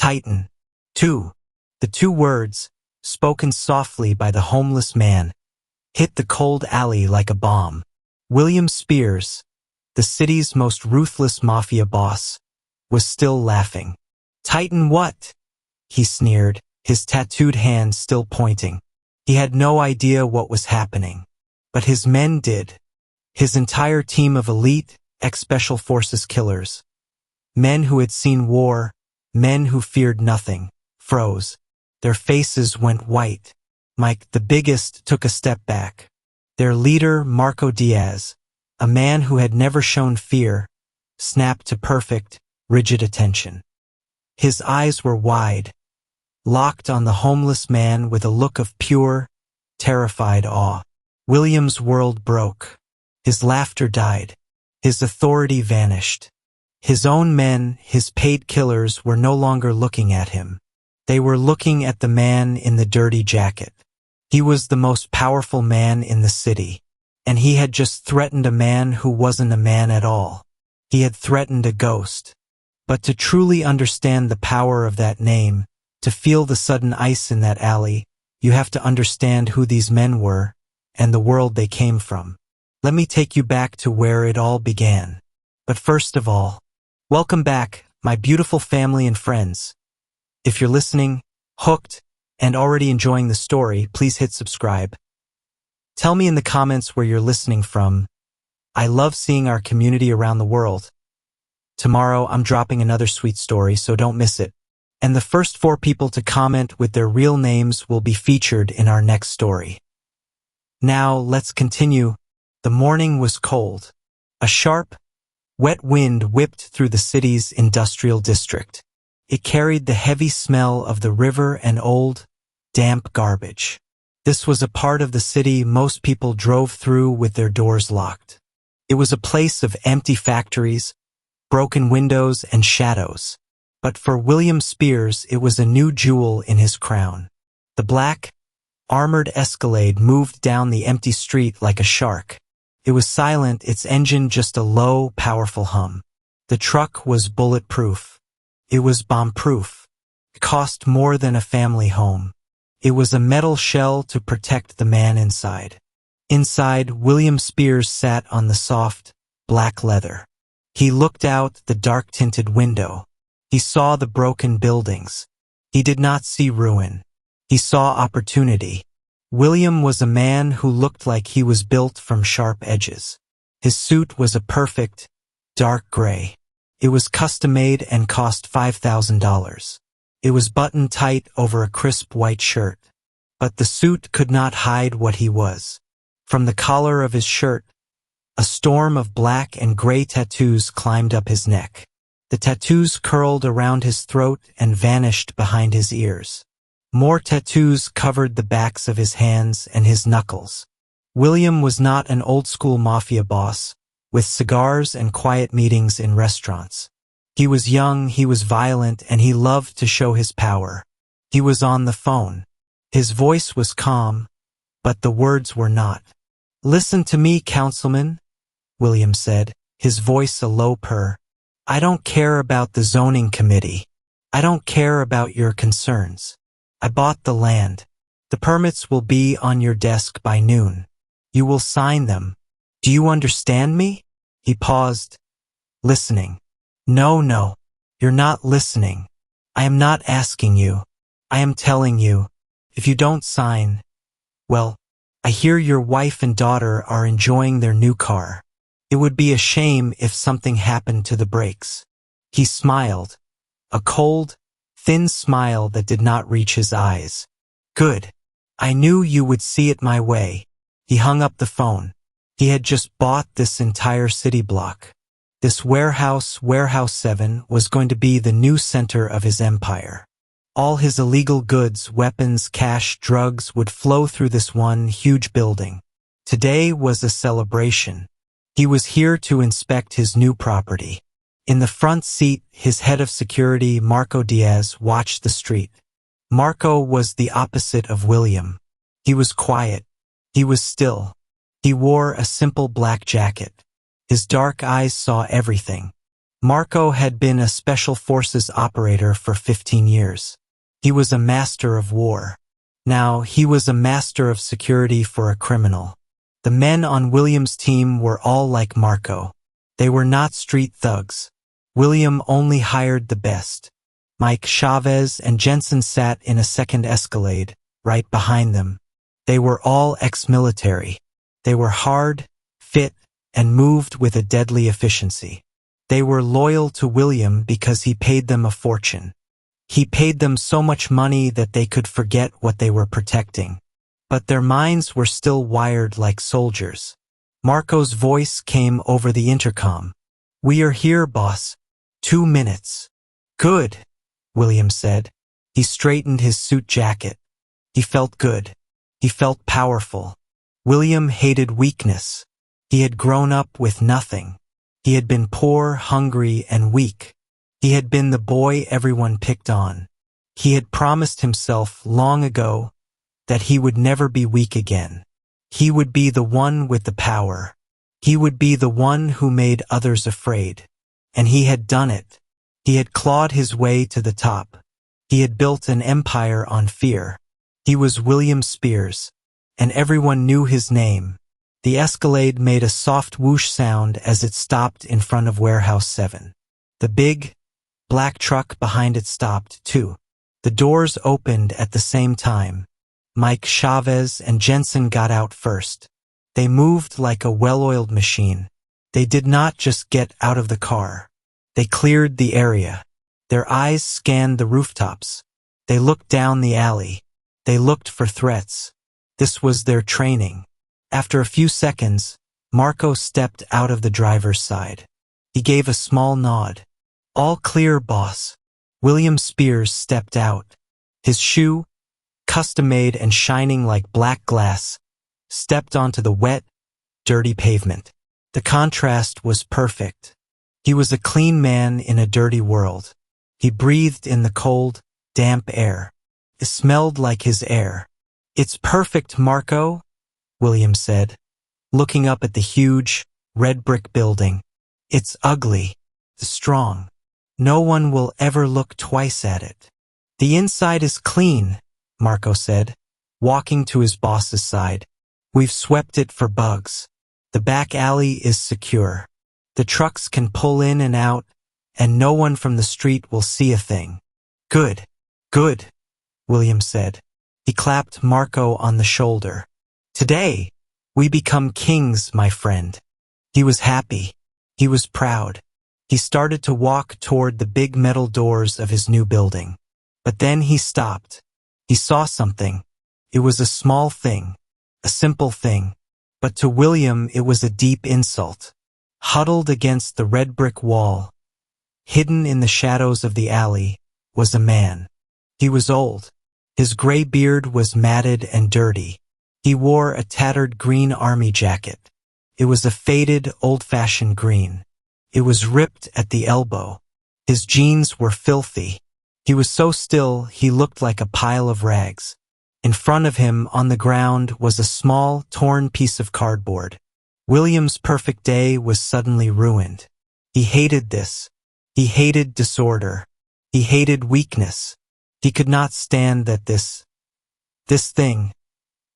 Titan. 2. The two words, spoken softly by the homeless man, hit the cold alley like a bomb. William Spiers, the city's most ruthless mafia boss, was still laughing. Titan what? He sneered, his tattooed hand still pointing. He had no idea what was happening. But his men did. His entire team of elite, ex-special forces killers. Men who had seen war, men who feared nothing, froze. Their faces went white. Mike, the biggest, took a step back. Their leader, Marco Diaz, a man who had never shown fear, snapped to perfect, rigid attention. His eyes were wide, locked on the homeless man with a look of pure, terrified awe. William's world broke. His laughter died. His authority vanished. His own men, his paid killers, were no longer looking at him. They were looking at the man in the dirty jacket. He was the most powerful man in the city, and he had just threatened a man who wasn't a man at all. He had threatened a ghost. But to truly understand the power of that name, to feel the sudden ice in that alley, you have to understand who these men were and the world they came from. Let me take you back to where it all began. But first of all, welcome back, my beautiful family and friends. If you're listening, hooked, and already enjoying the story, please hit subscribe. Tell me in the comments where you're listening from. I love seeing our community around the world. Tomorrow I'm dropping another sweet story, so don't miss it. And the first 4 people to comment with their real names will be featured in our next story. Now, let's continue. The morning was cold. A sharp, wet wind whipped through the city's industrial district. It carried the heavy smell of the river and old, damp garbage. This was a part of the city most people drove through with their doors locked. It was a place of empty factories, broken windows, and shadows. But for William Spiers, it was a new jewel in his crown. The black, armored Escalade moved down the empty street like a shark. It was silent, its engine just a low, powerful hum. The truck was bulletproof. It was bomb-proof. It cost more than a family home. It was a metal shell to protect the man inside. Inside, William Spiers sat on the soft, black leather. He looked out the dark-tinted window. He saw the broken buildings. He did not see ruin. He saw opportunity. William was a man who looked like he was built from sharp edges. His suit was a perfect, dark gray. It was custom-made and cost $5,000. It was buttoned tight over a crisp white shirt. But the suit could not hide what he was. From the collar of his shirt, a storm of black and gray tattoos climbed up his neck. The tattoos curled around his throat and vanished behind his ears. More tattoos covered the backs of his hands and his knuckles. William was not an old-school mafia boss, with cigars and quiet meetings in restaurants. He was young, he was violent, and he loved to show his power. He was on the phone. His voice was calm, but the words were not. "Listen to me, councilman," William said, his voice a low purr. "I don't care about the zoning committee. I don't care about your concerns. I bought the land. The permits will be on your desk by noon. You will sign them. Do you understand me?" He paused, listening. No, you're not listening. I am not asking you. I am telling you, if you don't sign, well, I hear your wife and daughter are enjoying their new car. It would be a shame if something happened to the brakes. He smiled, a cold, thin smile that did not reach his eyes. Good. I knew you would see it my way. He hung up the phone. He had just bought this entire city block. This warehouse 7, was going to be the new center of his empire. All his illegal goods, weapons, cash, drugs would flow through this one huge building. Today was a celebration. He was here to inspect his new property. In the front seat, his head of security, Marco Diaz, watched the street. Marco was the opposite of William. He was quiet. He was still. He wore a simple black jacket. His dark eyes saw everything. Marco had been a special forces operator for 15 years. He was a master of war. Now he was a master of security for a criminal. The men on William's team were all like Marco. They were not street thugs. William only hired the best. Mike, Chavez, and Jensen sat in a second Escalade, right behind them. They were all ex-military. They were hard, fit, and moved with a deadly efficiency. They were loyal to William because he paid them a fortune. He paid them so much money that they could forget what they were protecting. But their minds were still wired like soldiers. Marco's voice came over the intercom. "We are here, boss. 2 minutes." "Good," William said. He straightened his suit jacket. He felt good. He felt powerful. William hated weakness. He had grown up with nothing. He had been poor, hungry, and weak. He had been the boy everyone picked on. He had promised himself long ago that he would never be weak again. He would be the one with the power. He would be the one who made others afraid. And he had done it. He had clawed his way to the top. He had built an empire on fear. He was William Spiers, and everyone knew his name. The Escalade made a soft whoosh sound as it stopped in front of Warehouse 7. The big, black truck behind it stopped, too. The doors opened at the same time. Mike, Chavez, and Jensen got out first. They moved like a well-oiled machine. They did not just get out of the car. They cleared the area. Their eyes scanned the rooftops. They looked down the alley. They looked for threats. This was their training. After a few seconds, Marco stepped out of the driver's side. He gave a small nod. "All clear, boss." William Spiers stepped out. His shoe, custom-made and shining like black glass, stepped onto the wet, dirty pavement. The contrast was perfect. He was a clean man in a dirty world. He breathed in the cold, damp air. It smelled like his air. "It's perfect, Marco," William said, looking up at the huge, red brick building. "It's ugly, strong. No one will ever look twice at it." "The inside is clean," Marco said, walking to his boss's side. "We've swept it for bugs. The back alley is secure. The trucks can pull in and out, and no one from the street will see a thing." "Good, good," William said. He clapped Marco on the shoulder. "Today, we become kings, my friend." He was happy. He was proud. He started to walk toward the big metal doors of his new building. But then he stopped. He saw something. It was a small thing, a simple thing. But to William it was a deep insult. Huddled against the red brick wall, hidden in the shadows of the alley, was a man. He was old. His gray beard was matted and dirty. He wore a tattered green army jacket. It was a faded, old-fashioned green. It was ripped at the elbow. His jeans were filthy. He was so still he looked like a pile of rags. In front of him, on the ground, was a small, torn piece of cardboard. William's perfect day was suddenly ruined. He hated this. He hated disorder. He hated weakness. He could not stand that this thing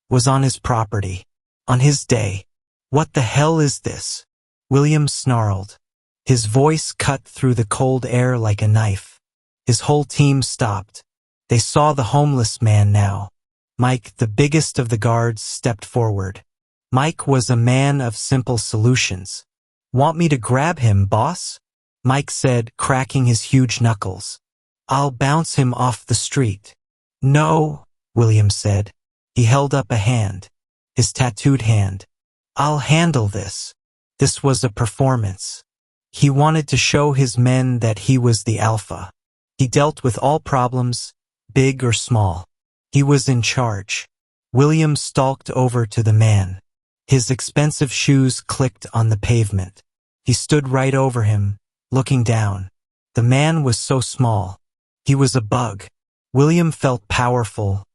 was on his property, on his day. "What the hell is this?" William snarled. His voice cut through the cold air like a knife. His whole team stopped. They saw the homeless man now. Mike, the biggest of the guards, stepped forward. Mike was a man of simple solutions. "Want me to grab him, boss?" Mike said, cracking his huge knuckles. "I'll bounce him off the street." "No," William said. He held up a hand, his tattooed hand. "I'll handle this." This was a performance. He wanted to show his men that he was the alpha. He dealt with all problems, big or small. He was in charge. William stalked over to the man. His expensive shoes clicked on the pavement. He stood right over him, looking down. The man was so small. He was a bug. William felt powerful,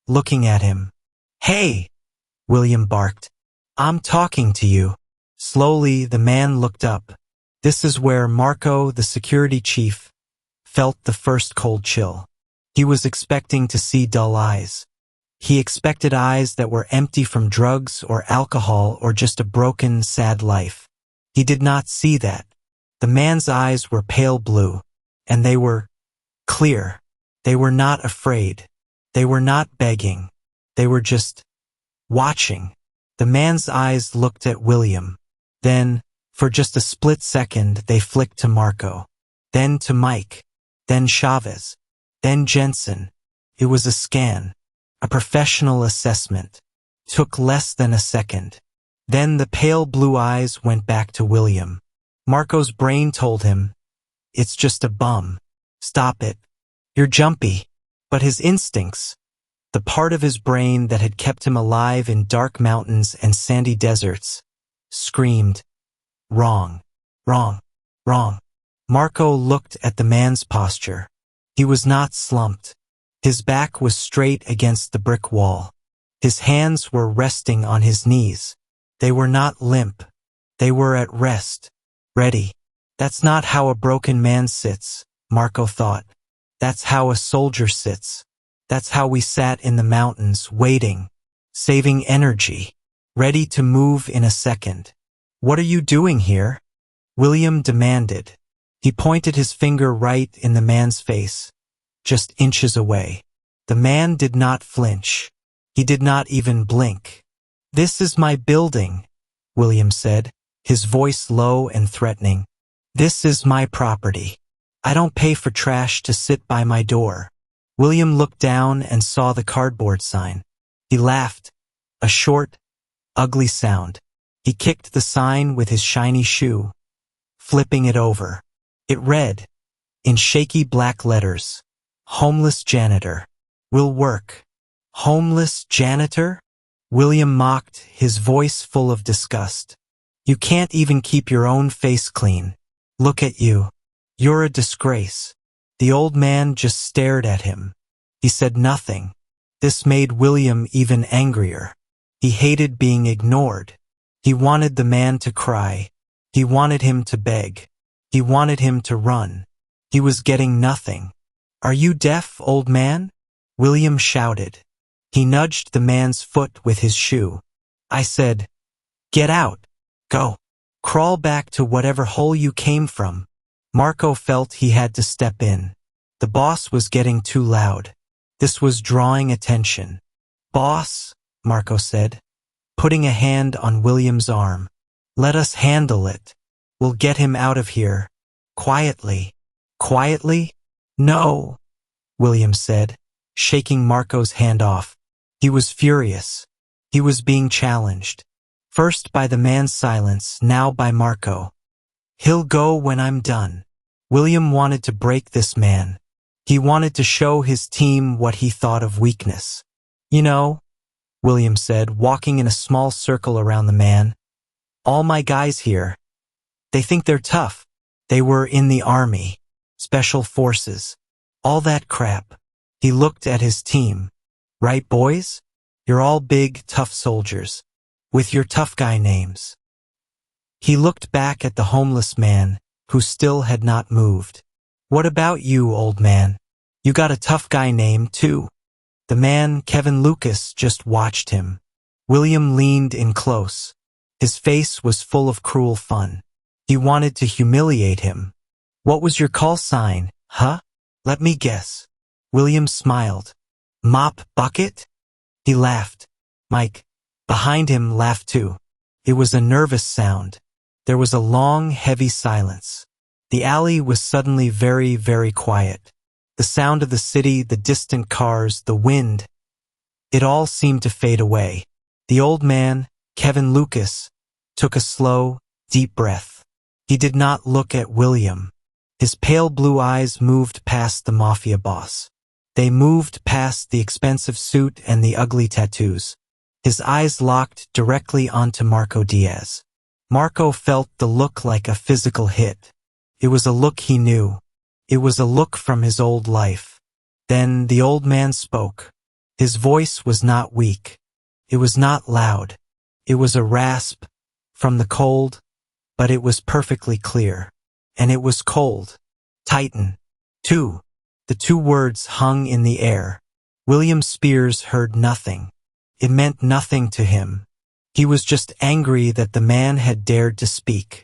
looking at him. "Hey!" William barked. "I'm talking to you." Slowly, the man looked up. This is where Marco, the security chief, felt the first cold chill. He was expecting to see dull eyes. He expected eyes that were empty from drugs or alcohol or just a broken, sad life. He did not see that. The man's eyes were pale blue, and they were clear. They were not afraid. They were not begging. They were just watching. The man's eyes looked at William. Then, for just a split second, they flicked to Marco. Then to Mike. Then Chavez. Then Jensen. It was a scan. A professional assessment. Took less than a second. Then the pale blue eyes went back to William. Marco's brain told him, "It's just a bum. Stop it. You're jumpy." But his instincts, the part of his brain that had kept him alive in dark mountains and sandy deserts, screamed, "Wrong, wrong, wrong." Marco looked at the man's posture. He was not slumped. His back was straight against the brick wall. His hands were resting on his knees. They were not limp. They were at rest, ready. That's not how a broken man sits, Marco thought. That's how a soldier sits. That's how we sat in the mountains, waiting, saving energy, ready to move in a second. "What are you doing here?" William demanded. He pointed his finger right in the man's face, just inches away. The man did not flinch. He did not even blink. "This is my building," William said, his voice low and threatening. "This is my property. I don't pay for trash to sit by my door." William looked down and saw the cardboard sign. He laughed, a short, ugly sound. He kicked the sign with his shiny shoe, flipping it over. It read, in shaky black letters, "Homeless janitor. Will work." "Homeless janitor?" William mocked, his voice full of disgust. "You can't even keep your own face clean. Look at you. You're a disgrace." The old man just stared at him. He said nothing. This made William even angrier. He hated being ignored. He wanted the man to cry. He wanted him to beg. He wanted him to run. He was getting nothing. "Are you deaf, old man?" William shouted. He nudged the man's foot with his shoe. "I said, get out. Go. Crawl back to whatever hole you came from." Marco felt he had to step in. The boss was getting too loud. This was drawing attention. "Boss," Marco said, putting a hand on William's arm. "Let us handle it. We'll get him out of here. Quietly." "Quietly?" "No," William said, shaking Marco's hand off. He was furious. He was being challenged. First by the man's silence, now by Marco. "He'll go when I'm done." William wanted to break this man. He wanted to show his team what he thought of weakness. "You know," William said, walking in a small circle around the man, "all my guys here, they think they're tough. They were in the army, special forces, all that crap." He looked at his team. "Right, boys? You're all big, tough soldiers, with your tough guy names." He looked back at the homeless man, who still had not moved. "What about you, old man? You got a tough guy name, too." The man, Kevin Lucas, just watched him. William leaned in close. His face was full of cruel fun. He wanted to humiliate him. "What was your call sign, huh? Let me guess." William smiled. "Mop bucket?" He laughed. Mike, behind him, laughed too. It was a nervous sound. There was a long, heavy silence. The alley was suddenly very, very quiet. The sound of the city, the distant cars, the wind, it all seemed to fade away. The old man, Kevin Lucas, took a slow, deep breath. He did not look at William. His pale blue eyes moved past the Mafia boss. They moved past the expensive suit and the ugly tattoos. His eyes locked directly onto Marco Diaz. Marco felt the look like a physical hit. It was a look he knew. It was a look from his old life. Then the old man spoke. His voice was not weak. It was not loud. It was a rasp from the cold, but it was perfectly clear. And it was cold. Titan. 2. The two words hung in the air. William Spiers heard nothing. It meant nothing to him. He was just angry that the man had dared to speak.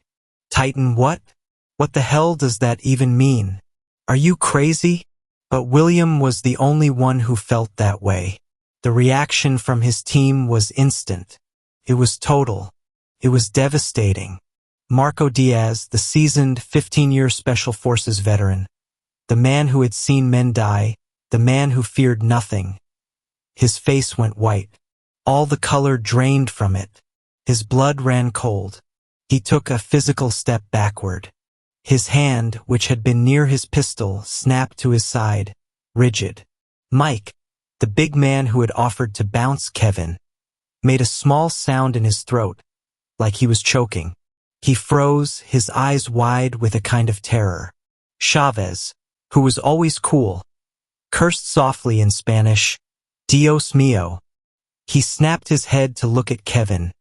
Titan what? What the hell does that even mean? Are you crazy? But William was the only one who felt that way. The reaction from his team was instant. It was total. It was devastating. Marco Diaz, the seasoned 15-year Special Forces veteran, the man who had seen men die, the man who feared nothing. His face went white. All the color drained from it. His blood ran cold. He took a physical step backward. His hand, which had been near his pistol, snapped to his side, rigid. Mike, the big man who had offered to bounce Kevin, made a small sound in his throat, like he was choking. He froze, his eyes wide with a kind of terror. Chavez, who was always cool, cursed softly in Spanish, Dios mío. He snapped his head to look at Kevin,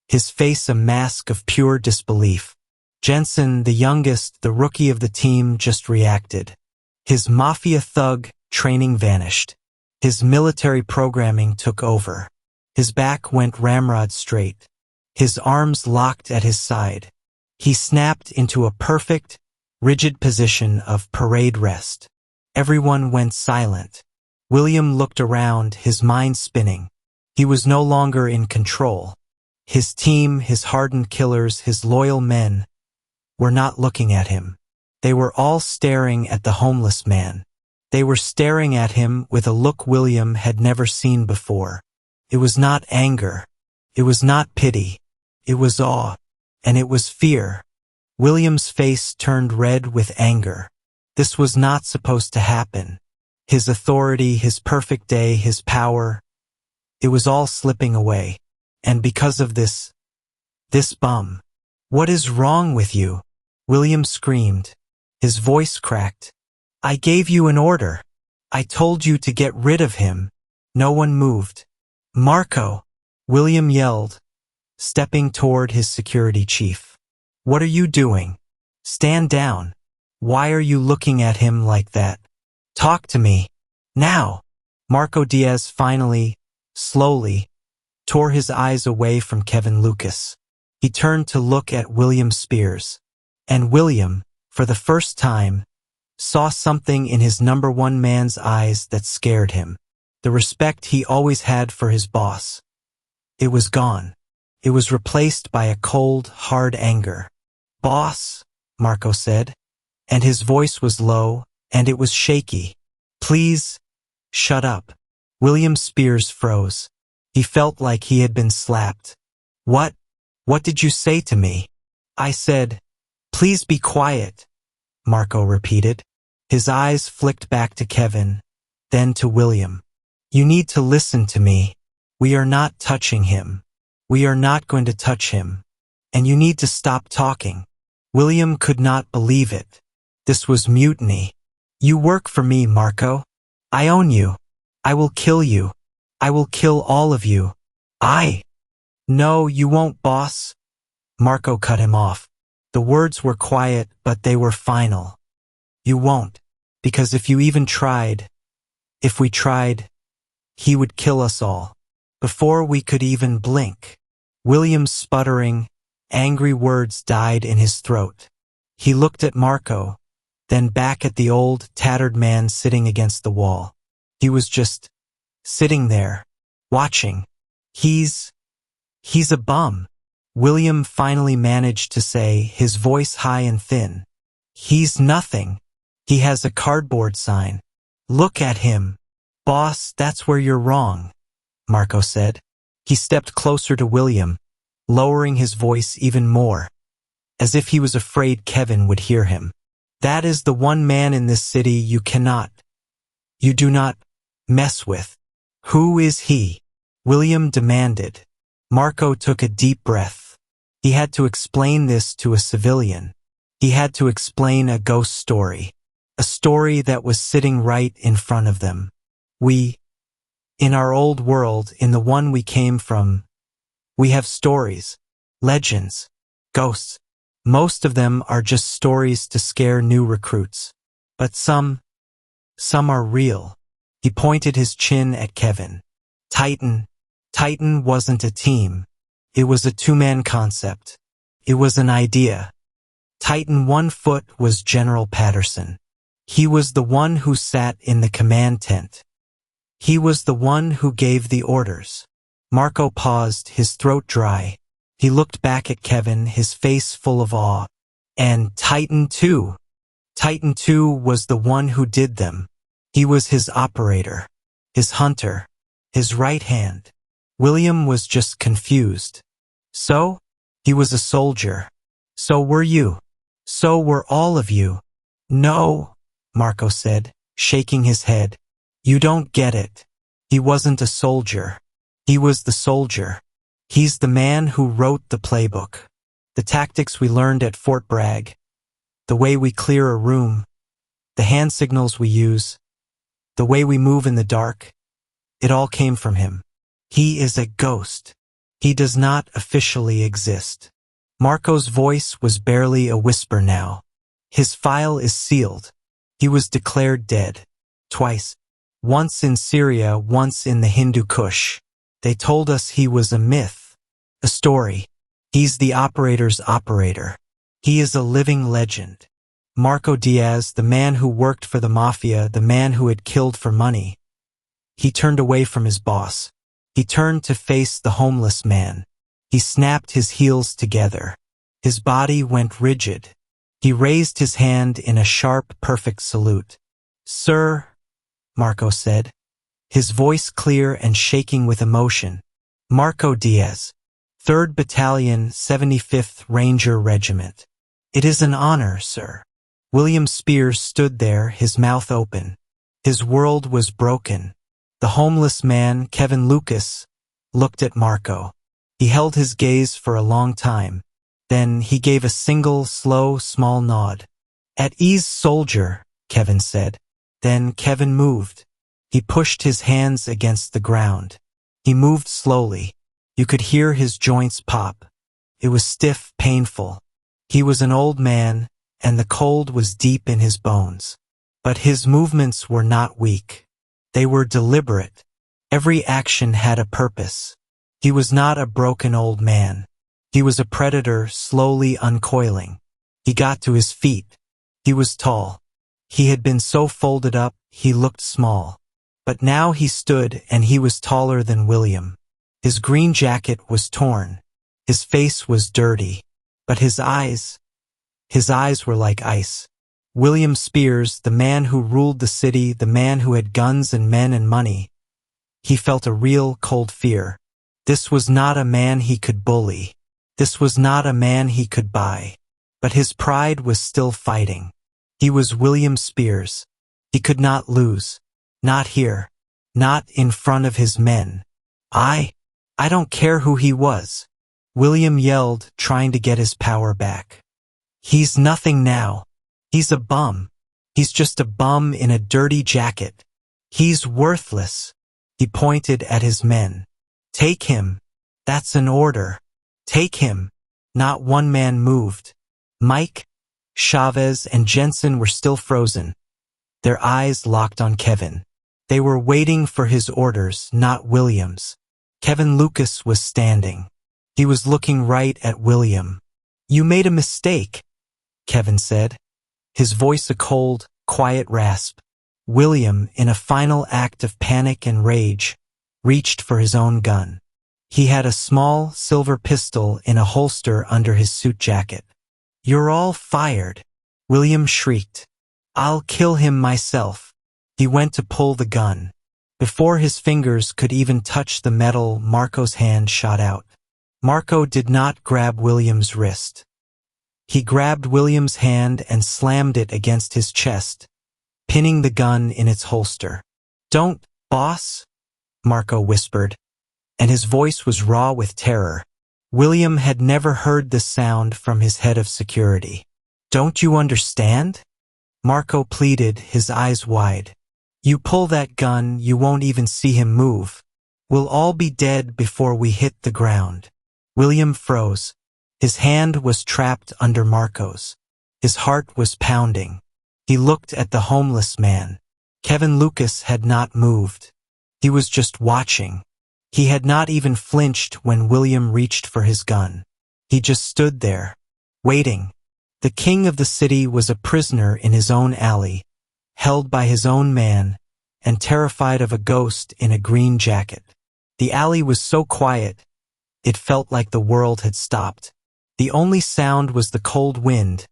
his face a mask of pure disbelief. Jensen, the youngest, the rookie of the team, just reacted. His Mafia thug training vanished. His military programming took over. His back went ramrod straight. His arms locked at his side. He snapped into a perfect, rigid position of parade rest. Everyone went silent. William looked around, his mind spinning. He was no longer in control. His team, his hardened killers, his loyal men, were not looking at him. They were all staring at the homeless man. They were staring at him with a look William had never seen before. It was not anger. It was not pity. It was awe. And it was fear. William's face turned red with anger. This was not supposed to happen. His authority, his perfect day, his power, it was all slipping away. And because of this bum. What is wrong with you? William screamed. His voice cracked. I gave you an order. I told you to get rid of him. No one moved. Marco, William yelled, stepping toward his security chief. What are you doing? Stand down. Why are you looking at him like that? Talk to me. Now. Marco Diaz finally, slowly, tore his eyes away from Kevin Lucas. He turned to look at William Spiers. And William, for the first time, saw something in his number one man's eyes that scared him. The respect he always had for his boss. It was gone. It was replaced by a cold, hard anger. Boss, Marco said, and his voice was low, and it was shaky. Please, shut up. William Spiers froze. He felt like he had been slapped. What did you say to me? I said, please be quiet, Marco repeated. His eyes flicked back to Kevin, then to William. You need to listen to me. We are not touching him. We are not going to touch him. And you need to stop talking. William could not believe it. This was mutiny. You work for me, Marco. I own you. I will kill you. I will kill all of you. No, you won't, boss. Marco cut him off. The words were quiet, but they were final. You won't, because if you even tried, if we tried, he would kill us all. Before we could even blink. William's sputtering, angry words died in his throat. He looked at Marco, then back at the old, tattered man sitting against the wall. He was just sitting there, watching. He's a bum. William finally managed to say, his voice high and thin. He's nothing. He has a cardboard sign. Look at him. Boss, that's where you're wrong, Marco said. He stepped closer to William, lowering his voice even more, as if he was afraid Kevin would hear him. That is the one man in this city you do not mess with. Who is he? William demanded. Marco took a deep breath. He had to explain this to a civilian. He had to explain a ghost story. A story that was sitting right in front of them. In our old world, in the one we came from, we have stories, legends, ghosts. Most of them are just stories to scare new recruits. But some are real. He pointed his chin at Kevin. Titan wasn't a team. It was a two-man concept. It was an idea. Titan 1 foot was General Patterson. He was the one who sat in the command tent. He was the one who gave the orders. Marco paused, his throat dry. He looked back at Kevin, his face full of awe. And Titan 2 was the one who did them. He was his operator, his hunter, his right hand. William was just confused. So? He was a soldier. So were you. So were all of you. No, Marco said, shaking his head. You don't get it. He wasn't a soldier. He was the soldier. He's the man who wrote the playbook. The tactics we learned at Fort Bragg. The way we clear a room. The hand signals we use. The way we move in the dark. It all came from him. He is a ghost. He does not officially exist. Marco's voice was barely a whisper now. His file is sealed. He was declared dead. Twice. Once in Syria, once in the Hindu Kush. They told us he was a myth. A story. He's the operator's operator. He is a living legend. Marco Diaz, the man who worked for the Mafia, the man who had killed for money. He turned away from his boss. He turned to face the homeless man. He snapped his heels together. His body went rigid. He raised his hand in a sharp, perfect salute. Sir, Marco said, his voice clear and shaking with emotion. Marco Diaz, 3rd Battalion, 75th Ranger Regiment. It is an honor, sir. William Spiers stood there, his mouth open. His world was broken. The homeless man, Kevin Lucas, looked at Marco. He held his gaze for a long time. Then he gave a single, slow, small nod. At ease, soldier, Kevin said. Then Kevin moved. He pushed his hands against the ground. He moved slowly. You could hear his joints pop. It was stiff, painful. He was an old man, and the cold was deep in his bones. But his movements were not weak. They were deliberate. Every action had a purpose. He was not a broken old man. He was a predator slowly uncoiling. He got to his feet. He was tall. He had been so folded up, he looked small. But now he stood, and he was taller than William. His green jacket was torn. His face was dirty. But his eyes were like ice. William Spiers, the man who ruled the city, the man who had guns and men and money. He felt a real cold fear. This was not a man he could bully. This was not a man he could buy. But his pride was still fighting. He was William Spiers. He could not lose. Not here. Not in front of his men. I don't care who he was. William yelled, trying to get his power back. He's nothing now. He's a bum. He's just a bum in a dirty jacket. He's worthless. He pointed at his men. Take him. That's an order. Take him. Not one man moved. Mike, Chavez, and Jensen were still frozen. Their eyes locked on Kevin. They were waiting for his orders, not William's. Kevin Lucas was standing. He was looking right at William. You made a mistake, Kevin said. His voice a cold, quiet rasp. William, in a final act of panic and rage, reached for his own gun. He had a small, silver pistol in a holster under his suit jacket. You're all fired, William shrieked. I'll kill him myself. He went to pull the gun. Before his fingers could even touch the metal, Marco's hand shot out. Marco did not grab William's wrist. He grabbed William's hand and slammed it against his chest, pinning the gun in its holster. Don't, boss, Marco whispered, and his voice was raw with terror. William had never heard the sound from his head of security. Don't you understand? Marco pleaded, his eyes wide. You pull that gun, you won't even see him move. We'll all be dead before we hit the ground. William froze. His hand was trapped under Marco's. His heart was pounding. He looked at the homeless man. Kevin Lucas had not moved. He was just watching. He had not even flinched when William reached for his gun. He just stood there, waiting. The king of the city was a prisoner in his own alley, held by his own man, and terrified of a ghost in a green jacket. The alley was so quiet, it felt like the world had stopped. The only sound was the cold wind,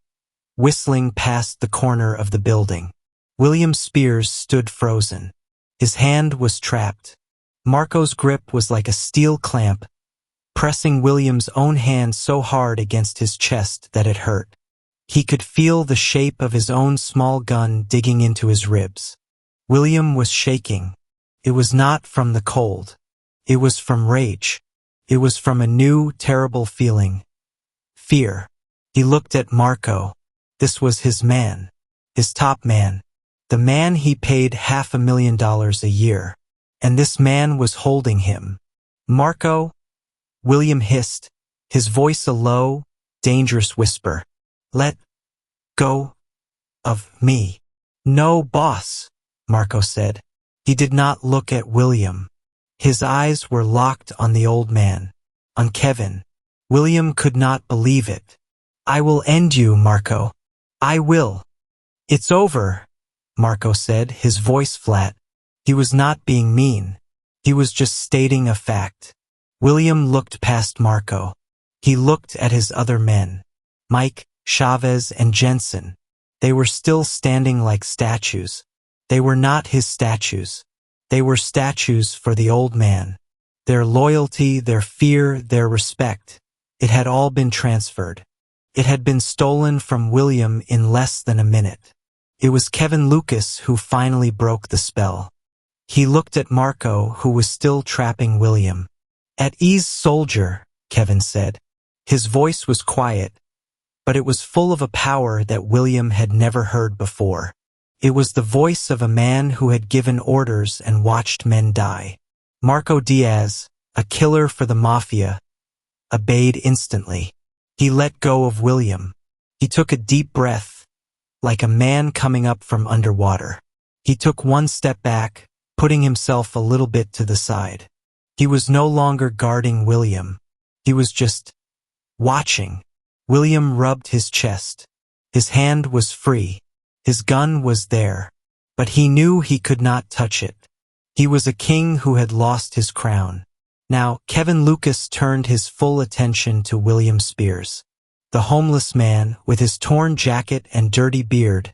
whistling past the corner of the building. William Spiers stood frozen. His hand was trapped. Marco's grip was like a steel clamp, pressing William's own hand so hard against his chest that it hurt. He could feel the shape of his own small gun digging into his ribs. William was shaking. It was not from the cold. It was from rage. It was from a new, terrible feeling. Fear. He looked at Marco. This was his man. His top man. The man he paid $500,000 a year. And this man was holding him. Marco? William hissed, his voice a low, dangerous whisper. Let go of me. No, boss, Marco said. He did not look at William. His eyes were locked on the old man, on Kevin. William could not believe it. I will end you, Marco. I will. It's over, Marco said, his voice flat. He was not being mean. He was just stating a fact. William looked past Marco. He looked at his other men, Mike, Chavez, and Jensen. They were still standing like statues. They were not his statues. They were statues for the old man. Their loyalty, their fear, their respect. It had all been transferred. It had been stolen from William in less than a minute. It was Kevin Lucas who finally broke the spell. He looked at Marco, who was still trapping William. At ease, soldier, Kevin said. His voice was quiet, but it was full of a power that William had never heard before. It was the voice of a man who had given orders and watched men die. Marco Diaz, a killer for the Mafia, obeyed instantly. He let go of William. He took a deep breath, like a man coming up from underwater. He took one step back, putting himself a little bit to the side. He was no longer guarding William. He was just watching. William rubbed his chest. His hand was free. His gun was there. But he knew he could not touch it. He was a king who had lost his crown. Now, Kevin Lucas turned his full attention to William Spiers. The homeless man, with his torn jacket and dirty beard,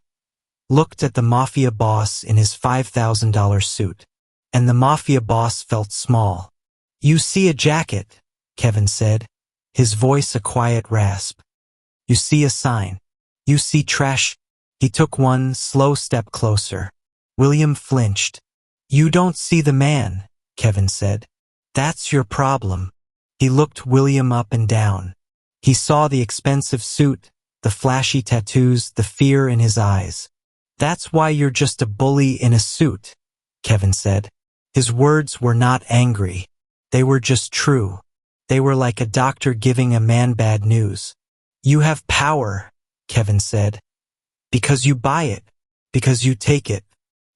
looked at the Mafia boss in his $5,000 suit. And the Mafia boss felt small. You see a jacket, Kevin said, his voice a quiet rasp. You see a sign. You see trash. He took one slow step closer. William flinched. You don't see the man, Kevin said. That's your problem. He looked William up and down. He saw the expensive suit, the flashy tattoos, the fear in his eyes. That's why you're just a bully in a suit, Kevin said. His words were not angry. They were just true. They were like a doctor giving a man bad news. You have power, Kevin said. Because you buy it. Because you take it.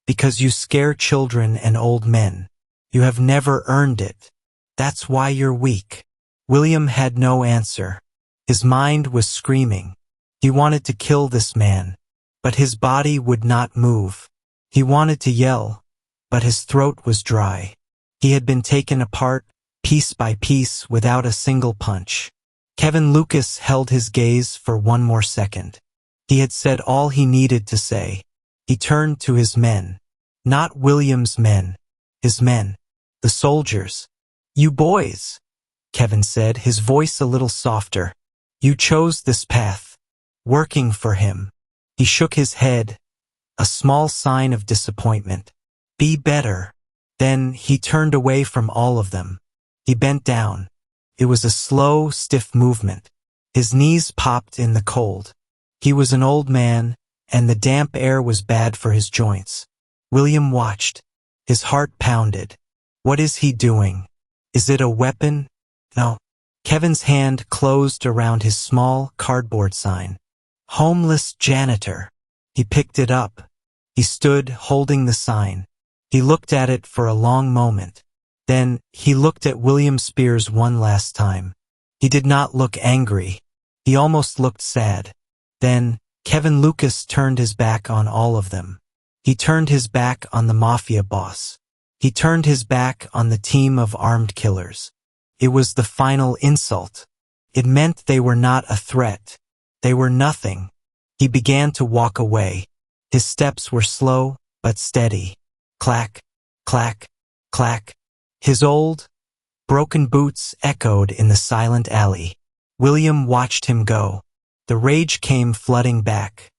Because you scare children and old men. You have never earned it. That's why you're weak. William had no answer. His mind was screaming. He wanted to kill this man, but his body would not move. He wanted to yell, but his throat was dry. He had been taken apart, piece by piece, without a single punch. Kevin Lucas held his gaze for one more second. He had said all he needed to say. He turned to his men. Not William's men. His men. The soldiers. You boys, Kevin said, his voice a little softer. You chose this path. Working for him. He shook his head, a small sign of disappointment. Be better. Then he turned away from all of them. He bent down. It was a slow, stiff movement. His knees popped in the cold. He was an old man, and the damp air was bad for his joints. William watched. His heart pounded. What is he doing? Is it a weapon? No. Kevin's hand closed around his small cardboard sign. Homeless janitor. He picked it up. He stood holding the sign. He looked at it for a long moment. Then, he looked at William Spiers one last time. He did not look angry. He almost looked sad. Then, Kevin Lucas turned his back on all of them. He turned his back on the Mafia boss. He turned his back on the team of armed killers. It was the final insult. It meant they were not a threat. They were nothing. He began to walk away. His steps were slow, but steady. Clack, clack, clack. His old, broken boots echoed in the silent alley. William watched him go. The rage came flooding back.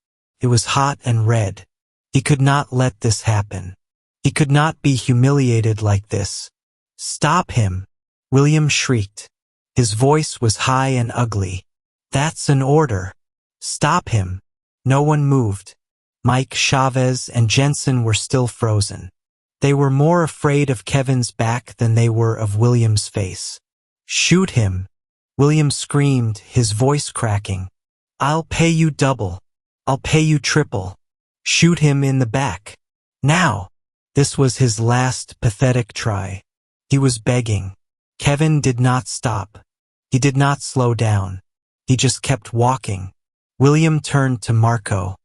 It was hot and red. He could not let this happen. He could not be humiliated like this. Stop him! William shrieked. His voice was high and ugly. That's an order. Stop him. No one moved. Mike, Chavez, and Jensen were still frozen. They were more afraid of Kevin's back than they were of William's face. Shoot him! William screamed, his voice cracking. I'll pay you double. I'll pay you triple. Shoot him in the back. Now! This was his last pathetic try. He was begging. Kevin did not stop. He did not slow down. He just kept walking. William turned to Marco.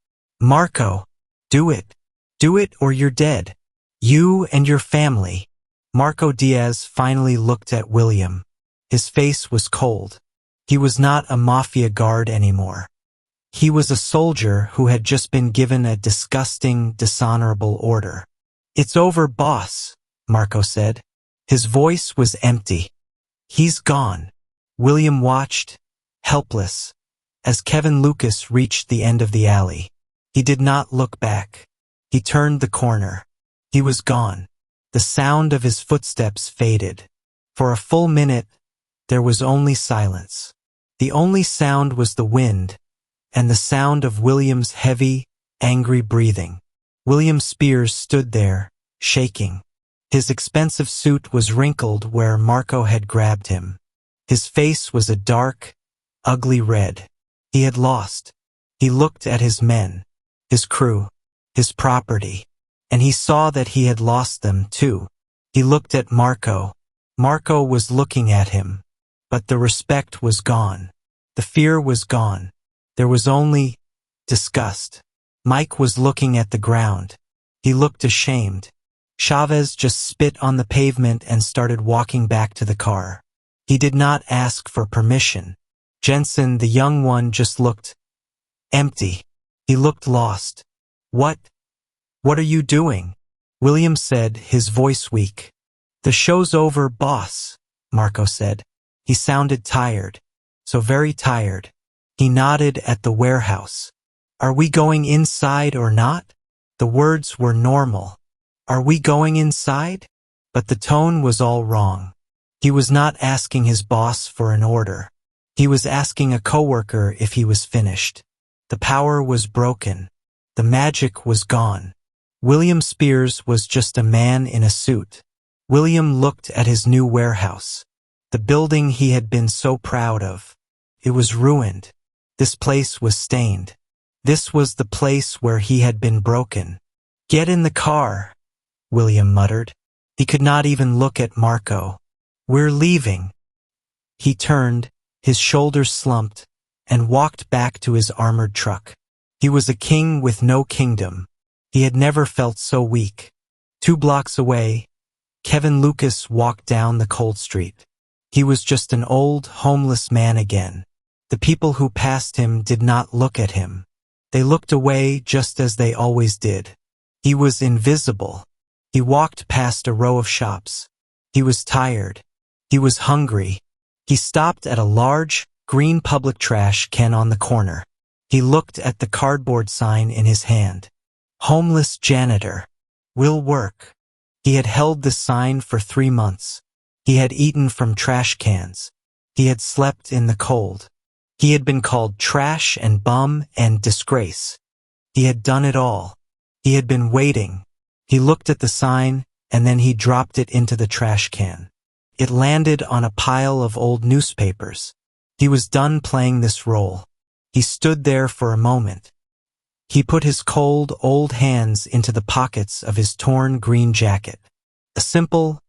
Marco, do it. Do it or you're dead. You and your family. Marco Diaz finally looked at William. His face was cold. He was not a mafia guard anymore. He was a soldier who had just been given a disgusting, dishonorable order. It's over, boss, Marco said. His voice was empty. He's gone. William watched, helpless, as Kevin Lucas reached the end of the alley. He did not look back. He turned the corner. He was gone. The sound of his footsteps faded. For a full minute, there was only silence. The only sound was the wind, and the sound of William's heavy, angry breathing. William Spiers stood there, shaking. His expensive suit was wrinkled where Marco had grabbed him. His face was a dark, ugly red. He had lost. He looked at his men, his crew, his property, and he saw that he had lost them too. He looked at Marco. Marco was looking at him, but the respect was gone. The fear was gone. There was only disgust. Mike was looking at the ground. He looked ashamed. Chavez just spit on the pavement and started walking back to the car. He did not ask for permission. Jensen, the young one, just looked empty. He looked lost. What are you doing? William said, his voice weak. The show's over, boss, Marco said. He sounded tired. So very tired. He nodded at the warehouse. Are we going inside or not? The words were normal. Are we going inside? But the tone was all wrong. He was not asking his boss for an order. He was asking a coworker if he was finished. The power was broken. The magic was gone. William Spiers was just a man in a suit. William looked at his new warehouse. The building he had been so proud of. It was ruined. This place was stained. This was the place where he had been broken. Get in the car, William muttered. He could not even look at Marco. We're leaving. He turned, his shoulders slumped, and walked back to his armored truck. He was a king with no kingdom. He had never felt so weak. 2 blocks away, Kevin Lucas walked down the cold street. He was just an old, homeless man again. The people who passed him did not look at him. They looked away just as they always did. He was invisible. He walked past a row of shops. He was tired. He was hungry. He stopped at a large, green public trash can on the corner. He looked at the cardboard sign in his hand. Homeless janitor. Will work. He had held the sign for 3 months. He had eaten from trash cans. He had slept in the cold. He had been called trash and bum and disgrace. He had done it all. He had been waiting. He looked at the sign, and then he dropped it into the trash can. It landed on a pile of old newspapers. He was done playing this role. He stood there for a moment. He put his cold, old hands into the pockets of his torn green jacket. A simple,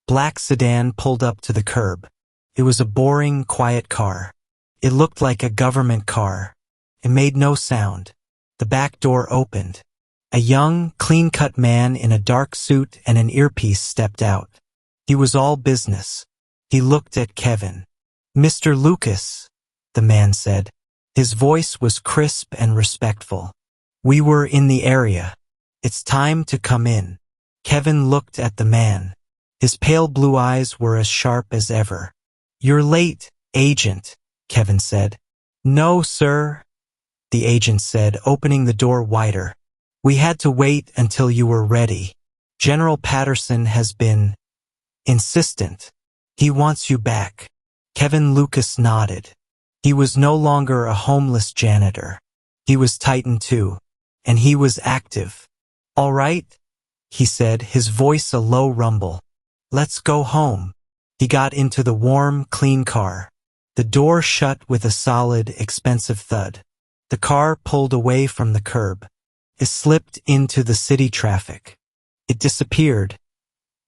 black sedan pulled up to the curb. It was a boring, quiet car. It looked like a government car. It made no sound. The back door opened. A young, clean-cut man in a dark suit and an earpiece stepped out. He was all business. He looked at Kevin. "Mr. Lucas," the man said. His voice was crisp and respectful. "We were in the area. It's time to come in." Kevin looked at the man. His pale blue eyes were as sharp as ever. "You're late, agent," Kevin said. "No, sir," the agent said, opening the door wider. "We had to wait until you were ready. General Patterson has been insistent. He wants you back." Kevin Lucas nodded. He was no longer a homeless janitor. He was Titan too, and he was active. "All right," he said, his voice a low rumble. "Let's go home." He got into the warm, clean car. The door shut with a solid, expensive thud. The car pulled away from the curb. It slipped into the city traffic. It disappeared,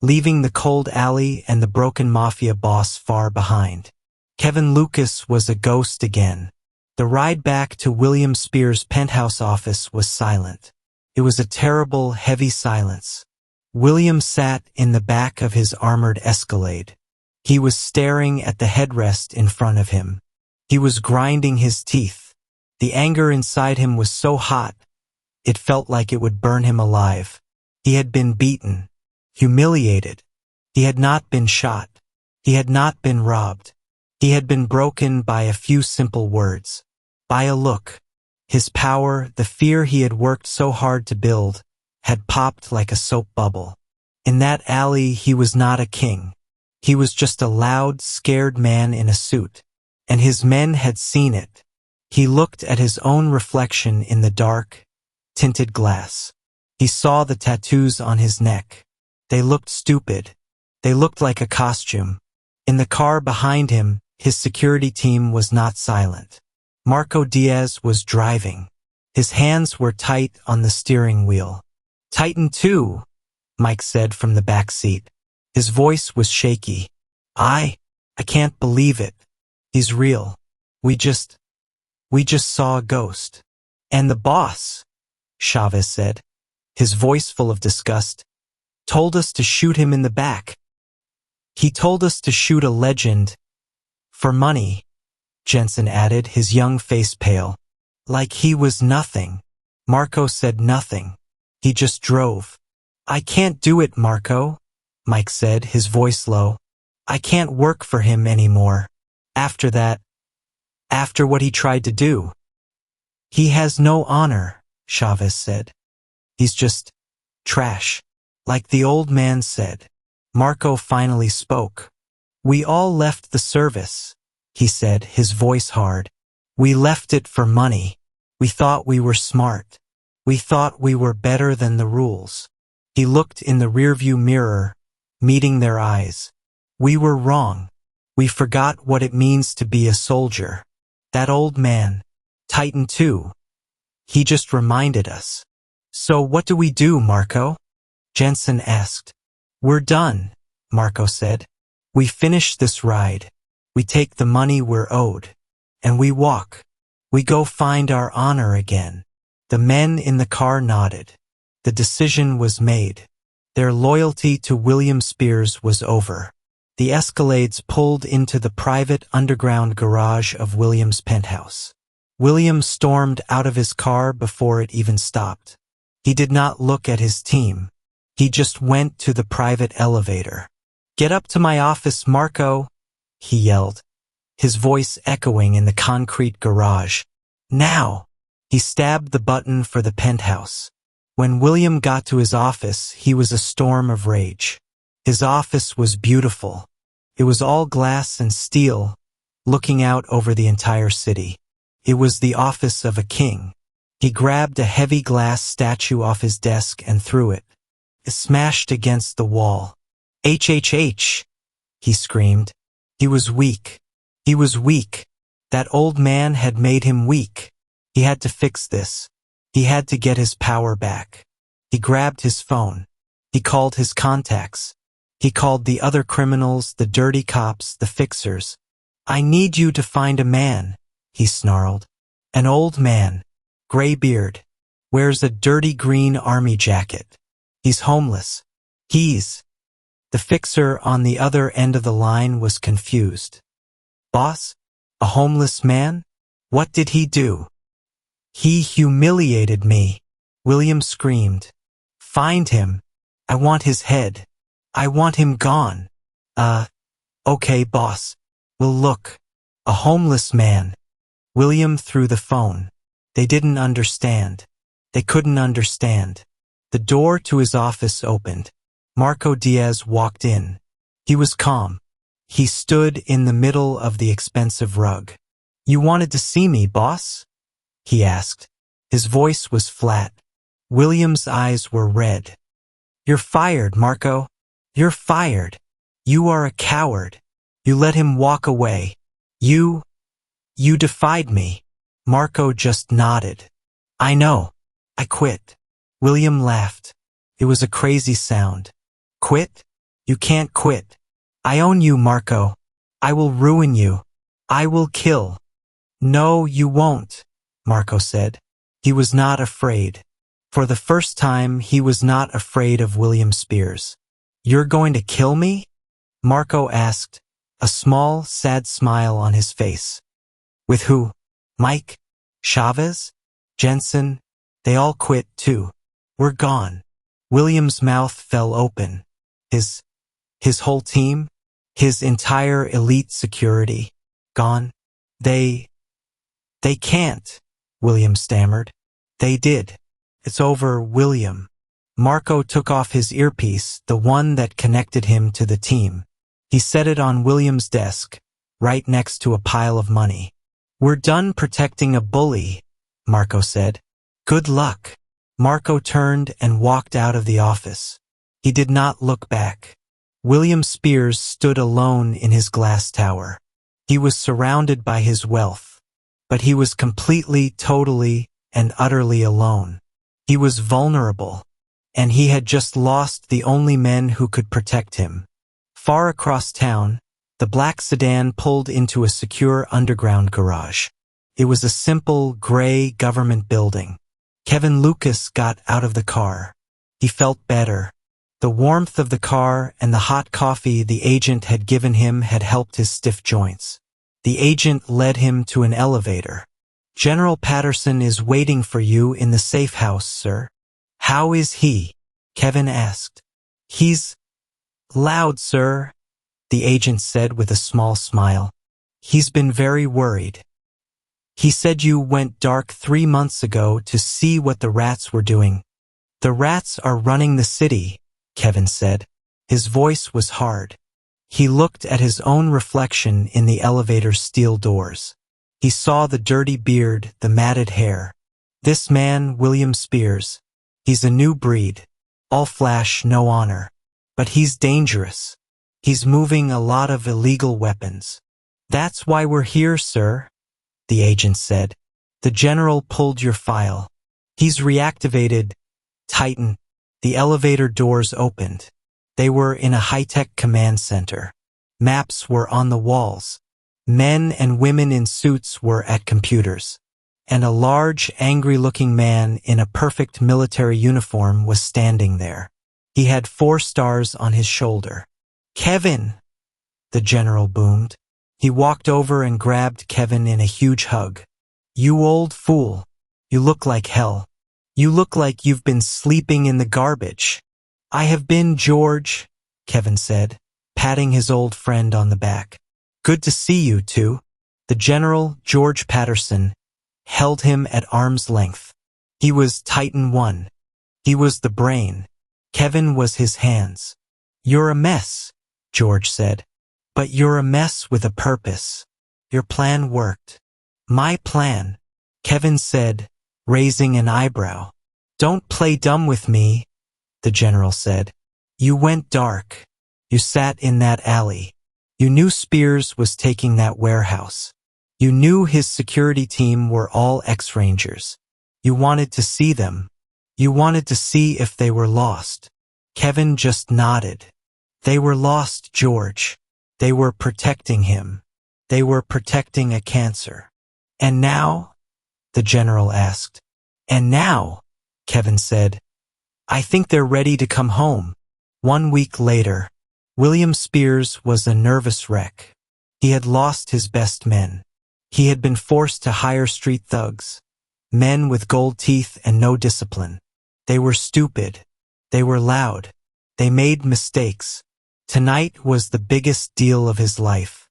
leaving the cold alley and the broken Mafia boss far behind. Kevin Lucas was a ghost again. The ride back to William Spiers' penthouse office was silent. It was a terrible, heavy silence. William sat in the back of his armored Escalade. He was staring at the headrest in front of him. He was grinding his teeth. The anger inside him was so hot, it felt like it would burn him alive. He had been beaten, humiliated. He had not been shot. He had not been robbed. He had been broken by a few simple words, by a look. His power, the fear he had worked so hard to build, had popped like a soap bubble. In that alley, he was not a king. He was just a loud, scared man in a suit. And his men had seen it. He looked at his own reflection in the dark, tinted glass. He saw the tattoos on his neck. They looked stupid. They looked like a costume. In the car behind him, his security team was not silent. Marco Diaz was driving. His hands were tight on the steering wheel. "Titan 2, Mike said from the back seat. His voice was shaky. I can't believe it. He's real. We just saw a ghost." "And the boss," Chavez said, his voice full of disgust, "told us to shoot him in the back. He told us to shoot a legend. For money," Jensen added, his young face pale. "Like he was nothing." Marco said nothing. He just drove. "I can't do it, Marco," Mike said, his voice low. "I can't work for him anymore. After that, after what he tried to do." "He has no honor," Chavez said. "He's just trash, like the old man said." Marco finally spoke. "We all left the service," he said, his voice hard. "We left it for money. We thought we were smart. We thought we were better than the rules." He looked in the rearview mirror, meeting their eyes. "We were wrong. We forgot what it means to be a soldier. That old man, Titan 2, he just reminded us." "So what do we do, Marco?" Jensen asked. "We're done," Marco said. "We finish this ride. We take the money we're owed. And we walk. We go find our honor again." The men in the car nodded. The decision was made. Their loyalty to William Spiers was over. The Escalades pulled into the private underground garage of William's penthouse. William stormed out of his car before it even stopped. He did not look at his team. He just went to the private elevator. "Get up to my office, Marco," he yelled, his voice echoing in the concrete garage. "Now!" He stabbed the button for the penthouse. When William got to his office, he was a storm of rage. His office was beautiful. It was all glass and steel, looking out over the entire city. It was the office of a king. He grabbed a heavy glass statue off his desk and threw it. It smashed against the wall. "HHH!" he screamed. He was weak. He was weak. That old man had made him weak. He had to fix this. He had to get his power back. He grabbed his phone. He called his contacts. He called the other criminals, the dirty cops, the fixers. I need you to find a man, he snarled. An old man, gray beard, wears a dirty green army jacket. He's homeless. The fixer on the other end of the line was confused. Boss? A homeless man? What did he do? He humiliated me, William screamed. Find him. I want his head. I want him gone. Okay, boss. We'll look. A homeless man. William threw the phone. They didn't understand. They couldn't understand. The door to his office opened. Marco Diaz walked in. He was calm. He stood in the middle of the expensive rug. You wanted to see me, boss? He asked. His voice was flat. William's eyes were red. You're fired, Marco. You're fired. You are a coward. You let him walk away. You defied me. Marco just nodded. I know. I quit. William laughed. It was a crazy sound. Quit? You can't quit. I own you, Marco. I will ruin you. I will kill. No, you won't, Marco said. He was not afraid. For the first time, he was not afraid of William Spiers. You're going to kill me? Marco asked, a small, sad smile on his face. With who? Mike? Chavez? Jensen? They all quit, too. We're gone. William's mouth fell open. His whole team? His entire elite security? Gone? They can't, William stammered. They did. It's over, William. Marco took off his earpiece, the one that connected him to the team. He set it on William's desk, right next to a pile of money. We're done protecting a bully, Marco said. Good luck. Marco turned and walked out of the office. He did not look back. William Spiers stood alone in his glass tower. He was surrounded by his wealth, but he was completely, totally, and utterly alone. He was vulnerable, and he had just lost the only men who could protect him. Far across town, the black sedan pulled into a secure underground garage. It was a simple, gray government building. Kevin Lucas got out of the car. He felt better. The warmth of the car and the hot coffee the agent had given him had helped his stiff joints. The agent led him to an elevator. General Patterson is waiting for you in the safe house, sir. How is he? Kevin asked. He's loud, sir, the agent said with a small smile. He's been very worried. He said you went dark 3 months ago to see what the rats were doing. The rats are running the city, Kevin said. His voice was hard. He looked at his own reflection in the elevator's steel doors. He saw the dirty beard, the matted hair. This man, William Spiers, he's a new breed. All flash, no honor. But he's dangerous. He's moving a lot of illegal weapons. That's why we're here, sir, the agent said. The general pulled your file. He's reactivated. Titan. The elevator doors opened. They were in a high-tech command center. Maps were on the walls. Men and women in suits were at computers. And a large, angry-looking man in a perfect military uniform was standing there. He had 4 stars on his shoulder. Kevin, the general boomed. He walked over and grabbed Kevin in a huge hug. You old fool. You look like hell. You look like you've been sleeping in the garbage. I have been, George, Kevin said, patting his old friend on the back. Good to see you, too. The general, George Patterson, held him at arm's length. He was Titan 1. He was the brain. Kevin was his hands. You're a mess, George said. But you're a mess with a purpose. Your plan worked. My plan, Kevin said, raising an eyebrow. Don't play dumb with me, the general said. You went dark. You sat in that alley. You knew Spiers was taking that warehouse. You knew his security team were all ex-Rangers. You wanted to see them. You wanted to see if they were lost. Kevin just nodded. They were lost, George. They were protecting him. They were protecting a cancer. And now? The general asked. And now? Kevin said. I think they're ready to come home. 1 week later, William Spiers was a nervous wreck. He had lost his best men. He had been forced to hire street thugs, men with gold teeth and no discipline. They were stupid. They were loud. They made mistakes. Tonight was the biggest deal of his life.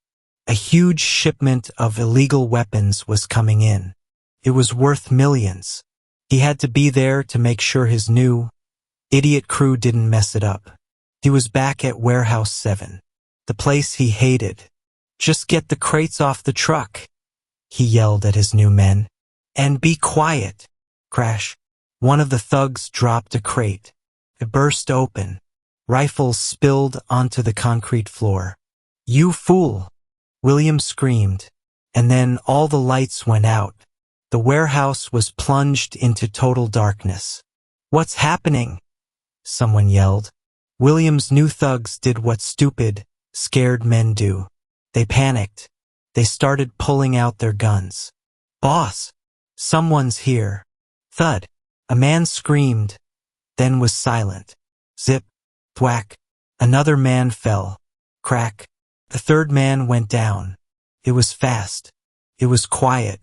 A huge shipment of illegal weapons was coming in. It was worth millions. He had to be there to make sure his new, idiot crew didn't mess it up. He was back at Warehouse 7, the place he hated. Just get the crates off the truck, he yelled at his new men. And be quiet. Crash. One of the thugs dropped a crate. It burst open. Rifles spilled onto the concrete floor. You fool! William screamed. And then all the lights went out. The warehouse was plunged into total darkness. What's happening? Someone yelled. William's new thugs did what stupid, scared men do. They panicked. They started pulling out their guns. Boss! Someone's here. Thud. A man screamed, then was silent. Zip. Thwack. Another man fell. Crack. The third man went down. It was fast. It was quiet.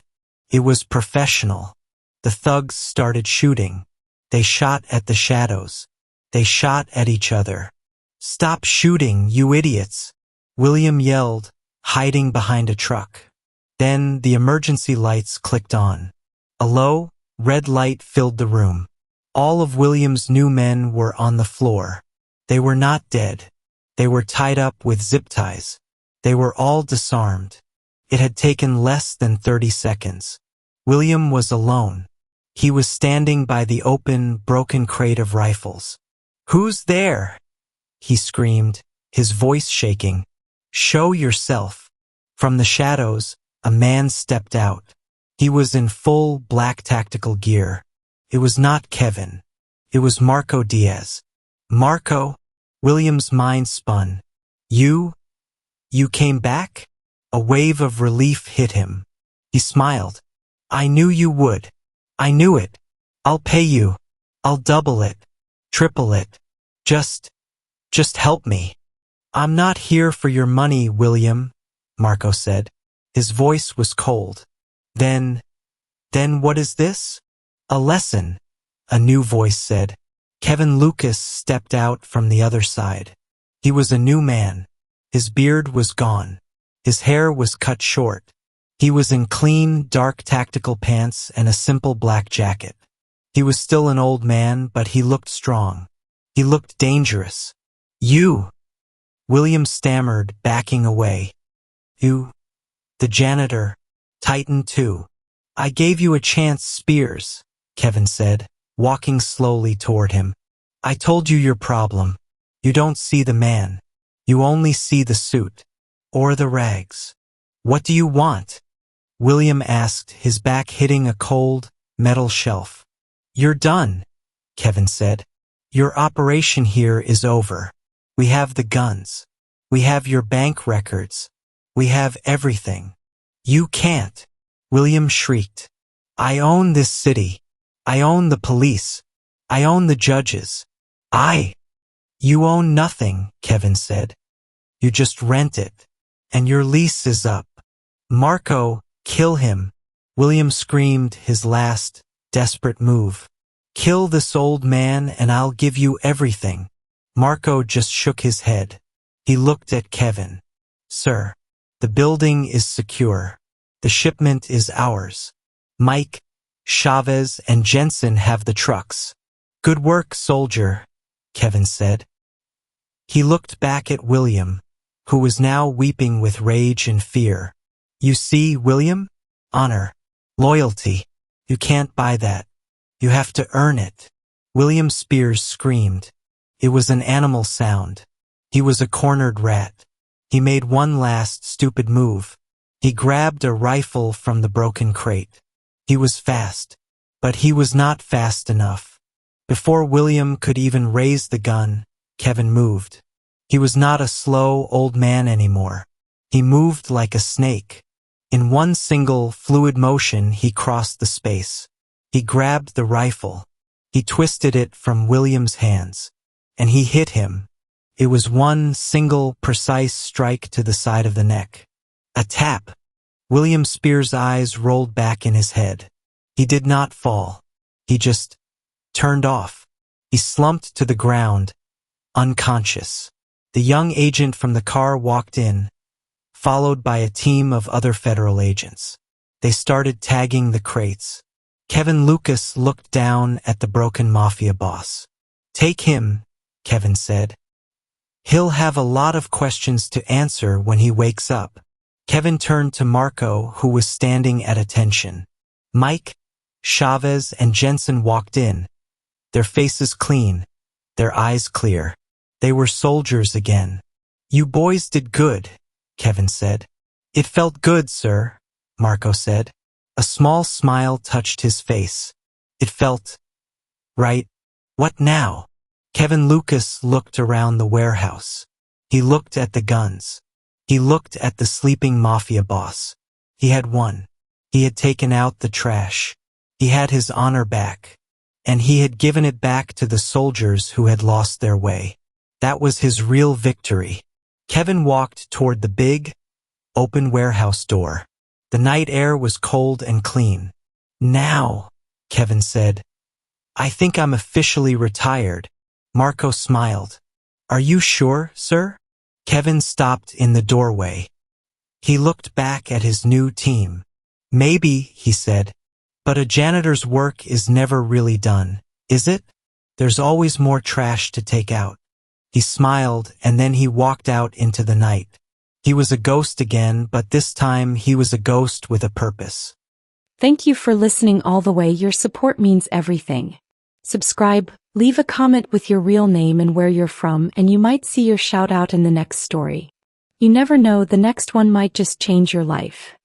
It was professional. The thugs started shooting. They shot at the shadows. They shot at each other. Stop shooting, you idiots! William yelled, hiding behind a truck. Then the emergency lights clicked on. A low, red light filled the room. All of William's new men were on the floor. They were not dead. They were tied up with zip ties. They were all disarmed. It had taken less than 30 seconds. William was alone. He was standing by the open, broken crate of rifles. Who's there? He screamed, his voice shaking. Show yourself. From the shadows, a man stepped out. He was in full black tactical gear. It was not Kevin. It was Marco Diaz. Marco? William's mind spun. You came back? A wave of relief hit him. He smiled. I knew you would. I knew it. I'll pay you. I'll double it. Triple it. Just help me. I'm not here for your money, William, Marco said. His voice was cold. Then what is this? A lesson, a new voice said. Kevin Lucas stepped out from the other side. He was a new man. His beard was gone. His hair was cut short. He was in clean, dark tactical pants and a simple black jacket. He was still an old man, but he looked strong. He looked dangerous. You, William stammered, backing away. You, the janitor, Titan 2. I gave you a chance, Spiers, Kevin said, walking slowly toward him. I told you your problem. You don't see the man. You only see the suit. Or the rags. What do you want? William asked, his back hitting a cold, metal shelf. You're done, Kevin said. Your operation here is over. We have the guns. We have your bank records. We have everything. You can't, William shrieked. I own this city. I own the police. I own the judges. You own nothing, Kevin said. You just rent it. And your lease is up. Marco, kill him, William screamed, his last, desperate move. Kill this old man and I'll give you everything. Marco just shook his head. He looked at Kevin. Sir, the building is secure. The shipment is ours. Mike, Chavez, and Jensen have the trucks. Good work, soldier, Kevin said. He looked back at William, who was now weeping with rage and fear. You see, William? Honor. Loyalty. You can't buy that. You have to earn it. William Spiers screamed. It was an animal sound. He was a cornered rat. He made one last stupid move. He grabbed a rifle from the broken crate. He was fast, but he was not fast enough. Before William could even raise the gun, Kevin moved. He was not a slow old man anymore. He moved like a snake. In one single, fluid motion, he crossed the space. He grabbed the rifle. He twisted it from William's hands. And he hit him. It was one single, precise strike to the side of the neck. A tap. William Spiers' eyes rolled back in his head. He did not fall. He just turned off. He slumped to the ground, unconscious. The young agent from the car walked in, followed by a team of other federal agents. They started tagging the crates. Kevin Lucas looked down at the broken Mafia boss. "Take him," Kevin said. "He'll have a lot of questions to answer when he wakes up." Kevin turned to Marco, who was standing at attention. Mike, Chavez, and Jensen walked in, their faces clean, their eyes clear. They were soldiers again. "You boys did good," Kevin said. "It felt good, sir," Marco said. A small smile touched his face. "It felt right. What now?" Kevin Lucas looked around the warehouse. He looked at the guns. He looked at the sleeping Mafia boss. He had won. He had taken out the trash. He had his honor back. And he had given it back to the soldiers who had lost their way. That was his real victory. Kevin walked toward the big, open warehouse door. The night air was cold and clean. "Now," Kevin said, "I think I'm officially retired." Marco smiled. "Are you sure, sir?" Kevin stopped in the doorway. He looked back at his new team. "Maybe," he said, "but a janitor's work is never really done, is it? There's always more trash to take out." He smiled, and then he walked out into the night. He was a ghost again, but this time he was a ghost with a purpose. Thank you for listening all the way. Your support means everything. Subscribe, leave a comment with your real name and where you're from, and you might see your shout out in the next story. You never know, the next one might just change your life.